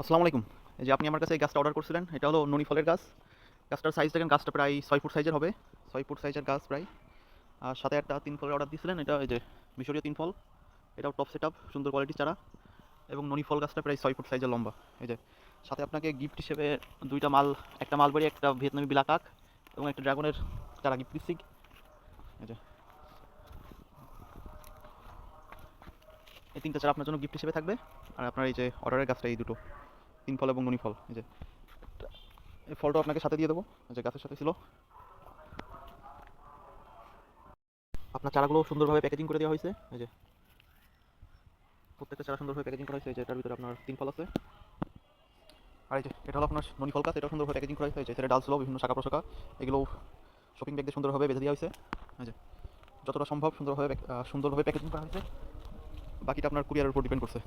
আসসালামু আলাইকুম। এই যে আপনি আমার কাছে এই গাছটা অর্ডার করছিলেন, এটা হলো ননি ফলের গাছ। গাছটার সাইজ দেখেন, গাছটা প্রায় 6 ফুট সাইজের হবে। 6 ফুট সাইজের গাছ প্রায়। আর সাথে একটা 3 ফলের অর্ডার দিয়েছিলেন, এটা এই যে মিশরীয় 3 ফল। এটাও টপ সেট আপ, সুন্দর কোয়ালিটির চারা। এবং ননি ফল গাছটা প্রায় 6 ফুট সাইজের লম্বা। এই যে সাথে আপনাকে গিফট হিসেবে দুইটা মাল, একটা মালবেরি, একটা ভিয়েতনামি বিলাকাক এবং একটা ড্রাগনের চারা গিফট দিচ্ছি। এই যে এই তিনটা চারা আপনার জন্য গিফট হিসেবে থাকবে। আর আপনার এই যে অর্ডারের গাছটা এই দুটো, 3 ফল এবং ননি ফল। এই যে এই ফলটা আপনাকে সাথে দিয়ে দেবো, এই যে গাছের সাথে ছিল। আপনার চারাগুলো সুন্দরভাবে প্যাকেজিং করে দেওয়া হয়েছে। এই যে প্রত্যেকটা চারা সুন্দরভাবে প্যাকেজিং করা হয়েছে। এই যে এটার ভিতরে আপনার 3 ফল আছে। আর এই যে এটা হলো আপনার ননি ফল গাছ, এটাও সুন্দরভাবে প্যাকেজিং করা হয়েছে। এছাড়া ডাল ছিল, বিভিন্ন শাখা প্রশাখা, এগুলো শপিং ব্যাগ দিয়ে সুন্দরভাবে বেঁধে দেওয়া হয়েছে। এই যে যতটা সম্ভব সুন্দরভাবে সুন্দরভাবে প্যাকেজিং করা হয়েছে। বাকিটা আপনার কুরিয়ারের উপর ডিপেন্ড করছে।